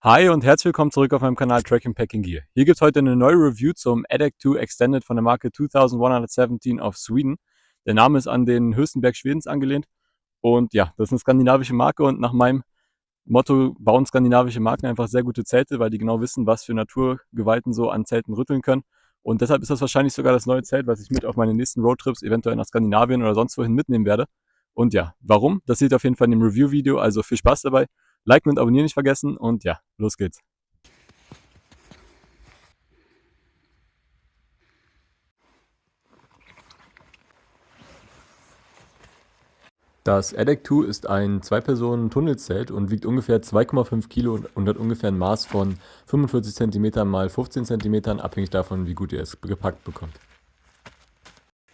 Hi und herzlich willkommen zurück auf meinem Kanal Tracking Packing Gear. Hier gibt es heute eine neue Review zum ADAC 2 Extended von der Marke 2117 of Sweden. Der Name ist an den höchsten Berg Schwedens angelehnt und ja, das ist eine skandinavische Marke und nach meinem Motto bauen skandinavische Marken einfach sehr gute Zelte, weil die genau wissen, was für Naturgewalten so an Zelten rütteln können. Und deshalb ist das wahrscheinlich sogar das neue Zelt, was ich mit auf meine nächsten Roadtrips eventuell nach Skandinavien oder sonst wohin mitnehmen werde. Und ja, warum? Das seht ihr auf jeden Fall in dem Review-Video, also viel Spaß dabei. Liken und abonnieren nicht vergessen und ja, los geht's. Das ADAC 2 ist ein Zwei-Personen-Tunnelzelt und wiegt ungefähr 2,5 Kilo und hat ungefähr ein Maß von 45 cm mal 15 cm, abhängig davon, wie gut ihr es gepackt bekommt.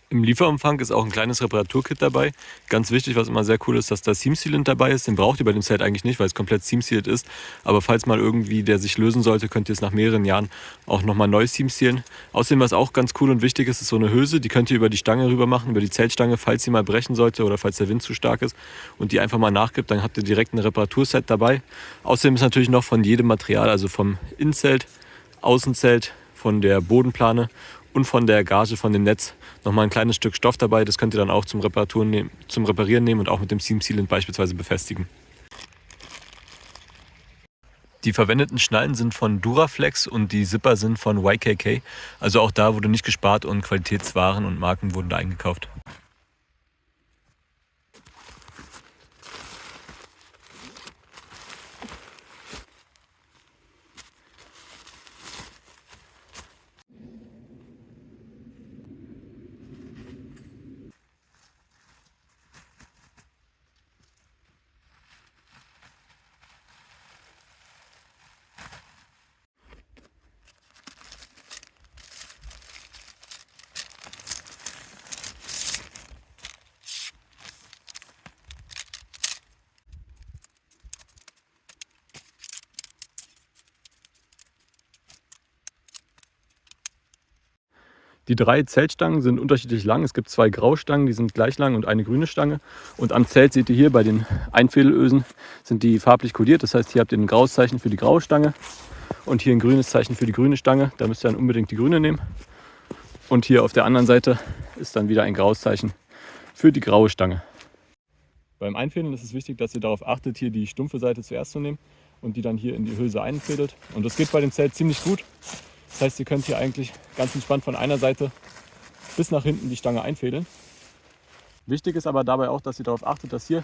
Im Lieferumfang ist auch ein kleines Reparaturkit dabei. Ganz wichtig, was immer sehr cool ist, dass da Seam Sealant dabei ist. Den braucht ihr bei dem Zelt eigentlich nicht, weil es komplett Seam Sealed ist. Aber falls mal irgendwie der sich lösen sollte, könnt ihr es nach mehreren Jahren auch nochmal neu Seam Sealen. Außerdem, was auch ganz cool und wichtig ist, ist so eine Hülse. Die könnt ihr über die Stange rüber machen, über die Zeltstange, falls sie mal brechen sollte oder falls der Wind zu stark ist und die einfach mal nachgibt, dann habt ihr direkt ein Reparaturset dabei. Außerdem ist natürlich noch von jedem Material, also vom Innenzelt, Außenzelt, von der Bodenplane und von der Gage von dem Netz nochmal ein kleines Stück Stoff dabei. Das könnt ihr dann auch zum Reparieren nehmen und auch mit dem Seam Sealant beispielsweise befestigen. Die verwendeten Schnallen sind von Duraflex und die Zipper sind von YKK. Also auch da wurde nicht gespart und Qualitätswaren und Marken wurden da eingekauft. Die 3 Zeltstangen sind unterschiedlich lang. Es gibt 2 Graustangen, die sind gleich lang und eine grüne Stange. Und am Zelt seht ihr hier bei den Einfädelösen sind die farblich kodiert. Das heißt, hier habt ihr ein graues Zeichen für die graue Stange und hier ein grünes Zeichen für die grüne Stange. Da müsst ihr dann unbedingt die grüne nehmen. Und hier auf der anderen Seite ist dann wieder ein graues Zeichen für die graue Stange. Beim Einfädeln ist es wichtig, dass ihr darauf achtet, hier die stumpfe Seite zuerst zu nehmen und die dann hier in die Hülse einfädelt. Und das geht bei dem Zelt ziemlich gut. Das heißt, ihr könnt hier eigentlich ganz entspannt von einer Seite bis nach hinten die Stange einfädeln. Wichtig ist aber dabei auch, dass ihr darauf achtet, dass hier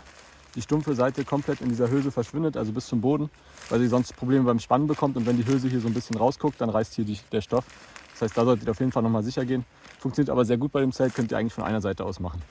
die stumpfe Seite komplett in dieser Hülse verschwindet, also bis zum Boden, weil ihr sonst Probleme beim Spannen bekommt und wenn die Hülse hier so ein bisschen rausguckt, dann reißt hier der Stoff. Das heißt, da solltet ihr auf jeden Fall nochmal sicher gehen. Funktioniert aber sehr gut bei dem Zelt, könnt ihr eigentlich von einer Seite aus machen.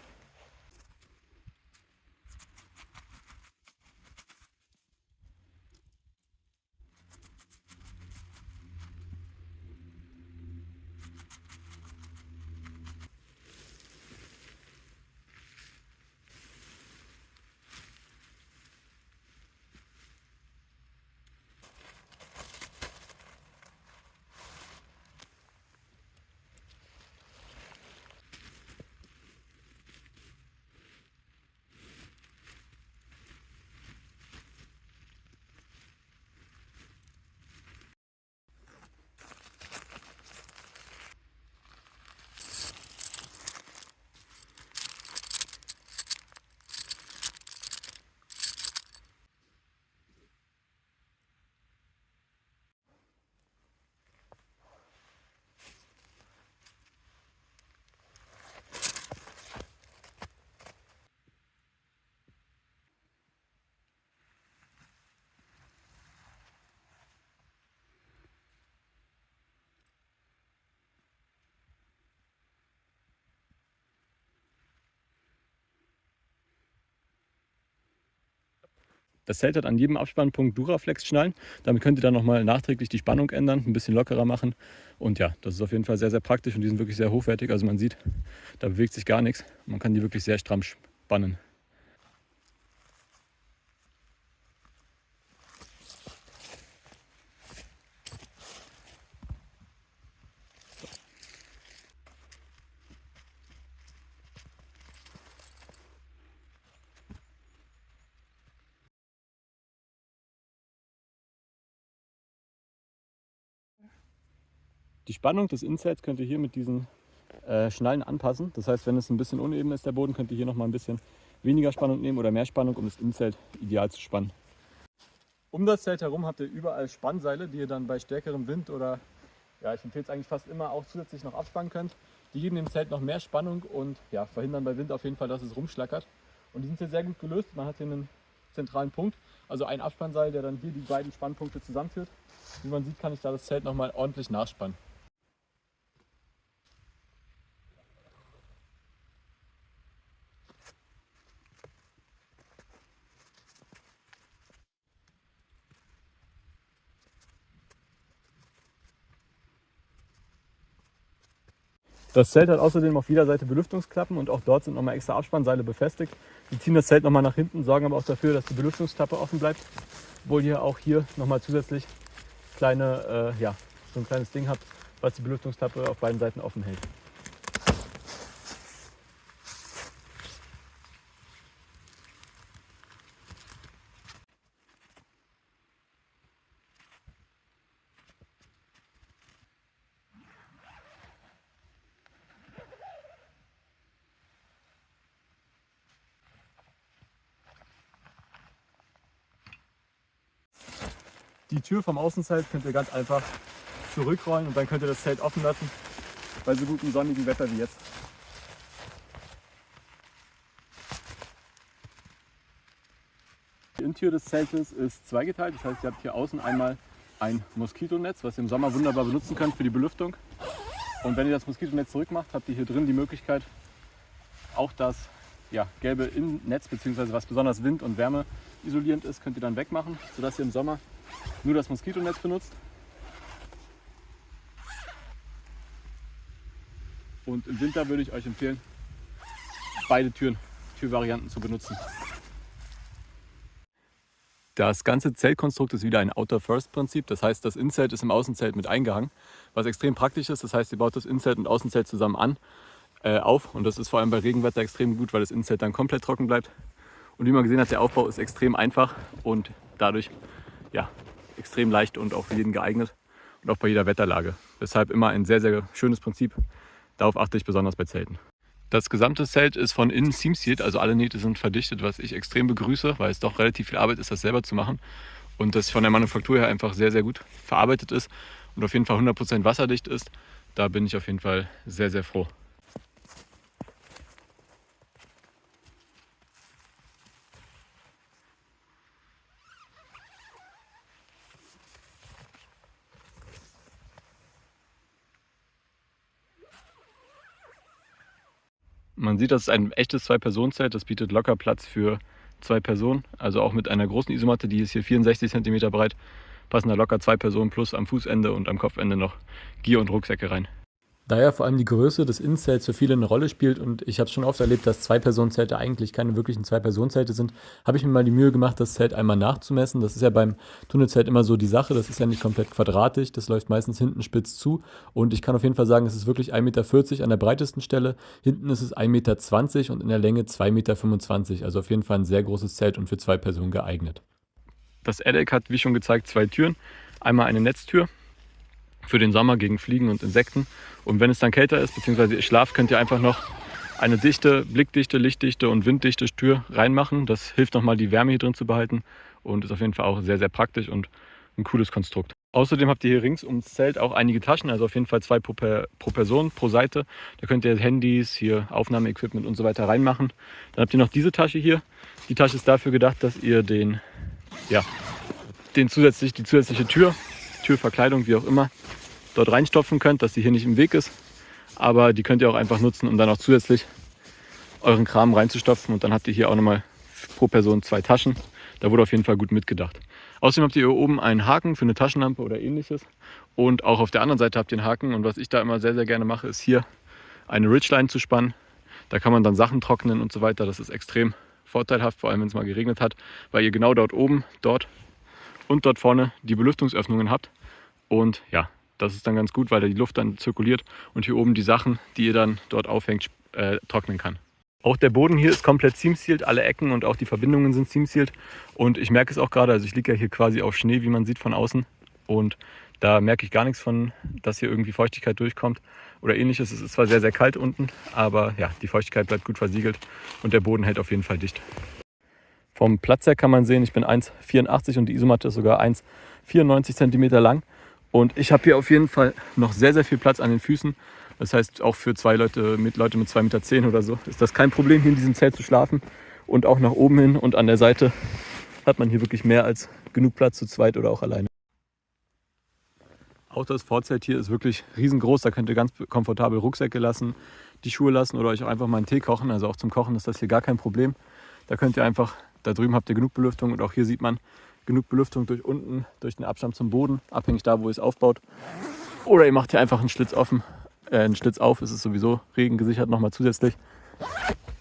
Das Zelt hat an jedem Abspannpunkt Duraflex-Schnallen. Damit könnt ihr dann nochmal nachträglich die Spannung ändern, ein bisschen lockerer machen. Und ja, das ist auf jeden Fall sehr, sehr praktisch und die sind wirklich sehr hochwertig. Also man sieht, da bewegt sich gar nichts. Man kann die wirklich sehr stramm spannen. Die Spannung des Inselts könnt ihr hier mit diesen Schnallen anpassen. Das heißt, wenn es ein bisschen uneben ist, der Boden, könnt ihr hier nochmal ein bisschen weniger Spannung nehmen oder mehr Spannung, um das Innenzelt ideal zu spannen. Um das Zelt herum habt ihr überall Spannseile, die ihr dann bei stärkerem Wind oder, ja, ich empfehle es eigentlich fast immer, auch zusätzlich noch abspannen könnt. Die geben dem Zelt noch mehr Spannung und ja, verhindern bei Wind auf jeden Fall, dass es rumschlackert. Und die sind hier sehr gut gelöst. Man hat hier einen zentralen Punkt, also ein Abspannseil, der dann hier die beiden Spannpunkte zusammenführt. Wie man sieht, kann ich da das Zelt nochmal ordentlich nachspannen. Das Zelt hat außerdem auf jeder Seite Belüftungsklappen und auch dort sind nochmal extra Abspannseile befestigt. Die ziehen das Zelt nochmal nach hinten, sorgen aber auch dafür, dass die Belüftungsklappe offen bleibt. Obwohl ihr auch hier nochmal zusätzlich so ein kleines Ding habt, was die Belüftungsklappe auf beiden Seiten offen hält. Die Tür vom Außenzelt könnt ihr ganz einfach zurückrollen und dann könnt ihr das Zelt offen lassen, bei so gutem sonnigen Wetter wie jetzt. Die Innentür des Zeltes ist zweigeteilt, das heißt, ihr habt hier außen einmal ein Moskitonetz, was ihr im Sommer wunderbar benutzen könnt für die Belüftung. Und wenn ihr das Moskitonetz zurückmacht, habt ihr hier drin die Möglichkeit, auch das gelbe Innennetz, beziehungsweise was besonders wind- und wärmeisolierend ist, könnt ihr dann wegmachen, sodass ihr im Sommer nur das Moskitonetz benutzt. Und im Winter würde ich euch empfehlen, beide Türvarianten zu benutzen. Das ganze Zeltkonstrukt ist wieder ein Outer-First-Prinzip. Das heißt, das Innenzelt ist im Außenzelt mit eingehangen, was extrem praktisch ist. Das heißt, ihr baut das Innenzelt und Außenzelt zusammen auf. Und das ist vor allem bei Regenwetter extrem gut, weil das Innenzelt dann komplett trocken bleibt. Und wie man gesehen hat, der Aufbau ist extrem einfach und dadurch extrem leicht und auch für jeden geeignet und auch bei jeder Wetterlage. Deshalb immer ein sehr, sehr schönes Prinzip. Darauf achte ich besonders bei Zelten. Das gesamte Zelt ist von innen seam-sealed, also alle Nähte sind verdichtet, was ich extrem begrüße, weil es doch relativ viel Arbeit ist, das selber zu machen. Und das von der Manufaktur her einfach sehr, sehr gut verarbeitet ist und auf jeden Fall 100% wasserdicht ist. Da bin ich auf jeden Fall sehr, sehr froh. Man sieht, das ist ein echtes 2-Personen-Zelt. Das bietet locker Platz für 2 Personen. Also auch mit einer großen Isomatte, die ist hier 64 cm breit, passen da locker 2 Personen plus am Fußende und am Kopfende noch Gier und Rucksäcke rein. Da ja vor allem die Größe des Innenzelts für viele eine Rolle spielt und ich habe es schon oft erlebt, dass 2-Personen-Zelte eigentlich keine wirklichen 2-Personen-Zelte sind, habe ich mir mal die Mühe gemacht, das Zelt einmal nachzumessen. Das ist ja beim Tunnelzelt immer so die Sache, das ist ja nicht komplett quadratisch, das läuft meistens hinten spitz zu und ich kann auf jeden Fall sagen, es ist wirklich 1,40 Meter an der breitesten Stelle, hinten ist es 1,20 Meter und in der Länge 2,25 Meter, also auf jeden Fall ein sehr großes Zelt und für 2 Personen geeignet. Das Addeck hat, wie schon gezeigt, 2 Türen, einmal eine Netztür für den Sommer gegen Fliegen und Insekten. Und wenn es dann kälter ist, beziehungsweise ihr schlaft, könnt ihr einfach noch eine dichte, blickdichte, lichtdichte und winddichte Tür reinmachen. Das hilft nochmal, die Wärme hier drin zu behalten und ist auf jeden Fall auch sehr, sehr praktisch und ein cooles Konstrukt. Außerdem habt ihr hier rings ums Zelt auch einige Taschen, also auf jeden Fall 2 pro Person, pro Seite. Da könnt ihr Handys, hier Aufnahmeequipment und so weiter reinmachen. Dann habt ihr noch diese Tasche hier. Die Tasche ist dafür gedacht, dass ihr die zusätzliche Türverkleidung, wie auch immer, dort reinstopfen könnt, dass sie hier nicht im Weg ist. Aber die könnt ihr auch einfach nutzen, um dann auch zusätzlich euren Kram reinzustopfen. Und dann habt ihr hier auch nochmal pro Person 2 Taschen. Da wurde auf jeden Fall gut mitgedacht. Außerdem habt ihr hier oben einen Haken für eine Taschenlampe oder ähnliches. Und auch auf der anderen Seite habt ihr einen Haken. Und was ich da immer sehr, sehr gerne mache, ist hier eine Ridgeline zu spannen. Da kann man dann Sachen trocknen und so weiter. Das ist extrem vorteilhaft, vor allem wenn es mal geregnet hat, weil ihr genau dort oben, dort und dort vorne die Belüftungsöffnungen habt. Und ja, das ist dann ganz gut, weil da die Luft dann zirkuliert und hier oben die Sachen, die ihr dann dort aufhängt, trocknen kann. Auch der Boden hier ist komplett seam-sealed, alle Ecken und auch die Verbindungen sind seam-sealed. Und ich merke es auch gerade, also ich liege ja hier quasi auf Schnee, wie man sieht von außen. und da merke ich gar nichts von, dass hier irgendwie Feuchtigkeit durchkommt oder ähnliches. Es ist zwar sehr, sehr kalt unten, aber ja, die Feuchtigkeit bleibt gut versiegelt und der Boden hält auf jeden Fall dicht. Vom Platz her kann man sehen, ich bin 1,84 und die Isomatte ist sogar 1,94 cm lang. Und ich habe hier auf jeden Fall noch sehr, sehr viel Platz an den Füßen. Das heißt, auch für Leute mit 2,10 Meter oder so ist das kein Problem, hier in diesem Zelt zu schlafen. Und auch nach oben hin und an der Seite hat man hier wirklich mehr als genug Platz zu zweit oder auch alleine. Auch das Vorzelt hier ist wirklich riesengroß. Da könnt ihr ganz komfortabel Rucksäcke lassen, die Schuhe lassen oder euch auch einfach mal einen Tee kochen. Also auch zum Kochen ist das hier gar kein Problem. Da könnt ihr einfach, da drüben habt ihr genug Belüftung und auch hier sieht man genug Belüftung durch unten, durch den Abstand zum Boden, abhängig da, wo ihr es aufbaut. Oder ihr macht hier einfach einen Schlitz offen, einen Schlitz auf. Es ist sowieso regengesichert nochmal zusätzlich.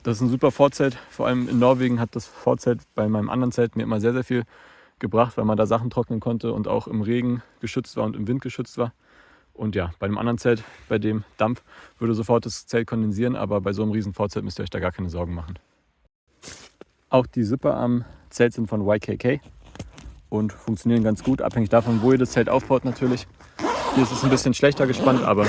Das ist ein super Vorzelt. Vor allem in Norwegen hat das Vorzelt bei meinem anderen Zelt mir immer sehr, sehr viel gebracht, weil man da Sachen trocknen konnte und auch im Regen geschützt war und im Wind geschützt war. Und ja, bei dem anderen Zelt, bei dem Dampf, würde sofort das Zelt kondensieren, aber bei so einem riesen Vorzelt müsst ihr euch da gar keine Sorgen machen. Auch die Zipper am Zelt sind von YKK und funktionieren ganz gut, abhängig davon, wo ihr das Zelt aufbaut natürlich. Hier ist es ein bisschen schlechter gespannt, aber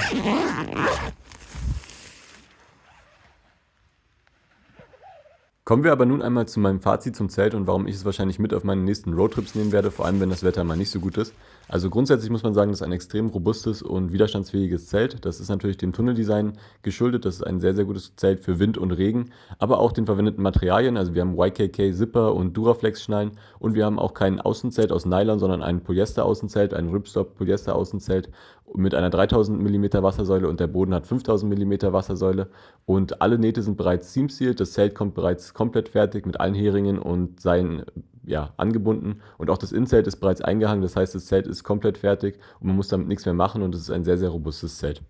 kommen wir aber nun einmal zu meinem Fazit zum Zelt und warum ich es wahrscheinlich mit auf meine nächsten Roadtrips nehmen werde, vor allem wenn das Wetter mal nicht so gut ist. Also grundsätzlich muss man sagen, das ist ein extrem robustes und widerstandsfähiges Zelt. Das ist natürlich dem Tunneldesign geschuldet. Das ist ein sehr, sehr gutes Zelt für Wind und Regen, aber auch den verwendeten Materialien. Also wir haben YKK Zipper und Duraflex Schnallen und wir haben auch kein Außenzelt aus Nylon, sondern ein Polyester Außenzelt, ein Ripstop Polyester Außenzelt mit einer 3000 mm Wassersäule und der Boden hat 5000 mm Wassersäule und alle Nähte sind bereits seam-sealed. Das Zelt kommt bereits komplett fertig mit allen Heringen und Seilen angebunden und auch das Innenzelt ist bereits eingehangen. Das heißt, das Zelt ist komplett fertig und man muss damit nichts mehr machen und es ist ein sehr, sehr robustes Zelt.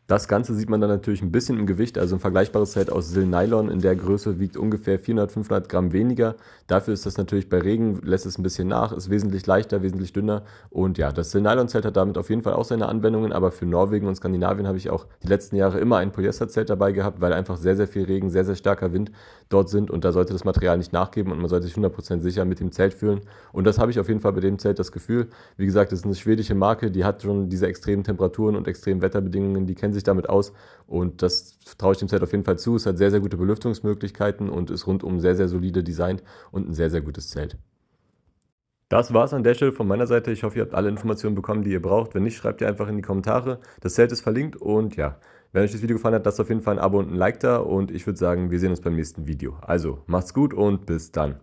Das Ganze sieht man dann natürlich ein bisschen im Gewicht, also ein vergleichbares Zelt aus Sil-Nylon in der Größe wiegt ungefähr 400, 500 Gramm weniger. Dafür ist das natürlich bei Regen, lässt es ein bisschen nach, ist wesentlich leichter, wesentlich dünner und ja, das Sil-Nylon-Zelt hat damit auf jeden Fall auch seine Anwendungen, aber für Norwegen und Skandinavien habe ich auch die letzten Jahre immer ein Polyesterzelt dabei gehabt, weil einfach sehr, sehr viel Regen, sehr, sehr starker Wind dort sind und da sollte das Material nicht nachgeben und man sollte sich 100% sicher mit dem Zelt fühlen und das habe ich auf jeden Fall bei dem Zelt das Gefühl. Wie gesagt, das ist eine schwedische Marke, die hat schon diese extremen Temperaturen und extremen Wetterbedingungen, die kennen sich damit aus und das traue ich dem Zelt auf jeden Fall zu. Es hat sehr, sehr gute Belüftungsmöglichkeiten und ist rundum sehr, sehr solide designt und ein sehr, sehr gutes Zelt. Das war es an der Stelle von meiner Seite. Ich hoffe, ihr habt alle Informationen bekommen, die ihr braucht. Wenn nicht, schreibt ihr einfach in die Kommentare. Das Zelt ist verlinkt und ja, wenn euch das Video gefallen hat, lasst auf jeden Fall ein Abo und ein Like da und ich würde sagen, wir sehen uns beim nächsten Video. Also, macht's gut und bis dann.